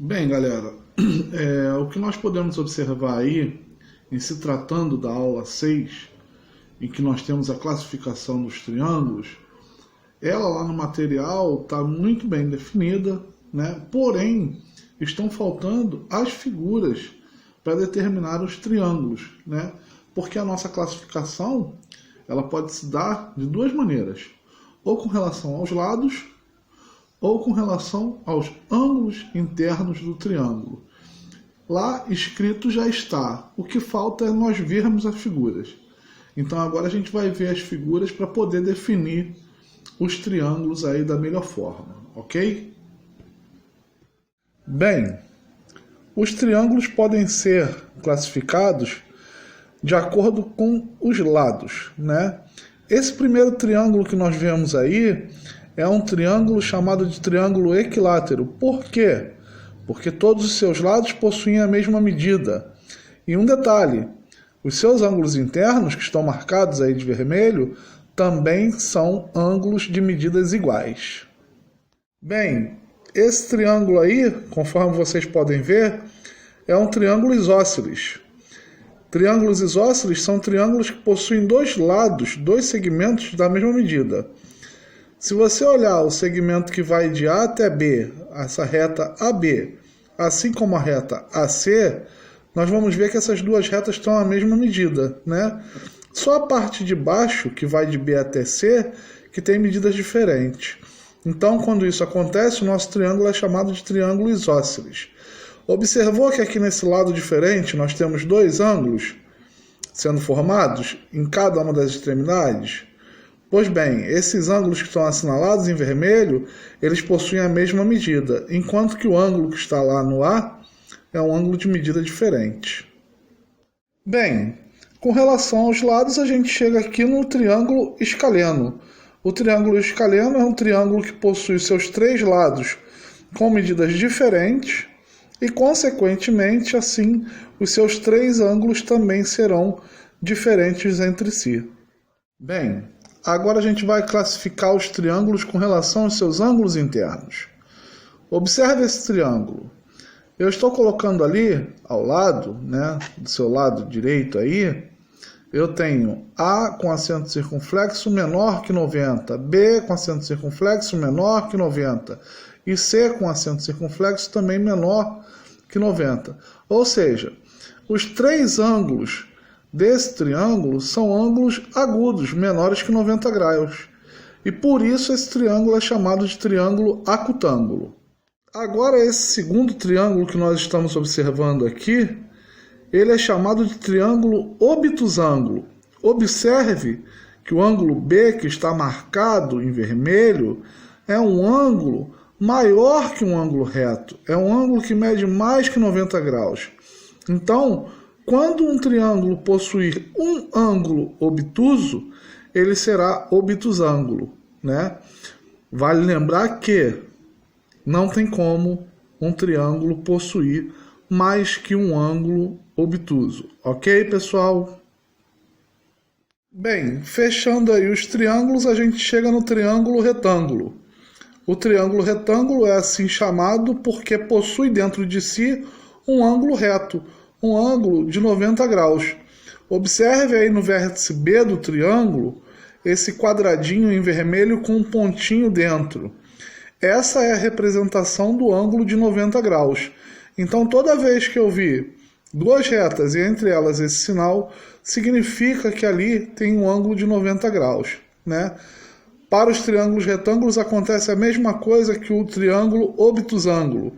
Bem, galera, o que nós podemos observar aí, em se tratando da aula 6, em que nós temos a classificação dos triângulos, ela lá no material está muito bem definida, né? Porém, estão faltando as figuras para determinar os triângulos, né? Porque a nossa classificação ela pode se dar de duas maneiras, ou com relação aos lados, ou com relação aos ângulos internos do triângulo. Lá escrito já está, o que falta é nós vermos as figuras. Então agora a gente vai ver as figuras para poder definir os triângulos aí da melhor forma, ok? Bem, os triângulos podem ser classificados de acordo com os lados, né? Esse primeiro triângulo que nós vemos aí é um triângulo chamado de triângulo equilátero. Por quê? Porque todos os seus lados possuem a mesma medida. E um detalhe, os seus ângulos internos, que estão marcados aí de vermelho, também são ângulos de medidas iguais. Bem, esse triângulo aí, conforme vocês podem ver, é um triângulo isósceles. Triângulos isósceles são triângulos que possuem dois lados, dois segmentos da mesma medida. Se você olhar o segmento que vai de A até B, essa reta AB, assim como a reta AC, nós vamos ver que essas duas retas estão à mesma medida, né? Só a parte de baixo, que vai de B até C, que tem medidas diferentes. Então, quando isso acontece, o nosso triângulo é chamado de triângulo isósceles. Observou que aqui nesse lado diferente nós temos dois ângulos sendo formados em cada uma das extremidades? Pois bem, esses ângulos que estão assinalados em vermelho, eles possuem a mesma medida, enquanto que o ângulo que está lá no A é um ângulo de medida diferente. Bem, com relação aos lados, a gente chega aqui no triângulo escaleno. O triângulo escaleno é um triângulo que possui seus três lados com medidas diferentes e, consequentemente, assim, os seus três ângulos também serão diferentes entre si. Bem, agora a gente vai classificar os triângulos com relação aos seus ângulos internos. Observe esse triângulo. Eu estou colocando ali, ao lado, né, do seu lado direito aí, eu tenho A com acento circunflexo menor que 90, B com acento circunflexo menor que 90 e C com acento circunflexo também menor que 90. Ou seja, os três ângulos desse triângulo são ângulos agudos, menores que 90 graus. E por isso esse triângulo é chamado de triângulo acutângulo. Agora esse segundo triângulo que nós estamos observando aqui, ele é chamado de triângulo obtusângulo. Observe que o ângulo B, que está marcado em vermelho, é um ângulo maior que um ângulo reto. É um ângulo que mede mais que 90 graus. Então, quando um triângulo possuir um ângulo obtuso, ele será obtusângulo, né? Vale lembrar que não tem como um triângulo possuir mais que um ângulo obtuso. Ok, pessoal? Bem, fechando aí os triângulos, a gente chega no triângulo retângulo. O triângulo retângulo é assim chamado porque possui dentro de si um ângulo reto, um ângulo de 90 graus. Observe aí no vértice B do triângulo, esse quadradinho em vermelho com um pontinho dentro. Essa é a representação do ângulo de 90 graus. Então, toda vez que eu vi duas retas e entre elas esse sinal, significa que ali tem um ângulo de 90 graus, né? Para os triângulos retângulos acontece a mesma coisa que o triângulo obtusângulo.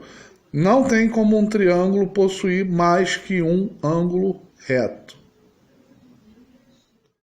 Não tem como um triângulo possuir mais que um ângulo reto.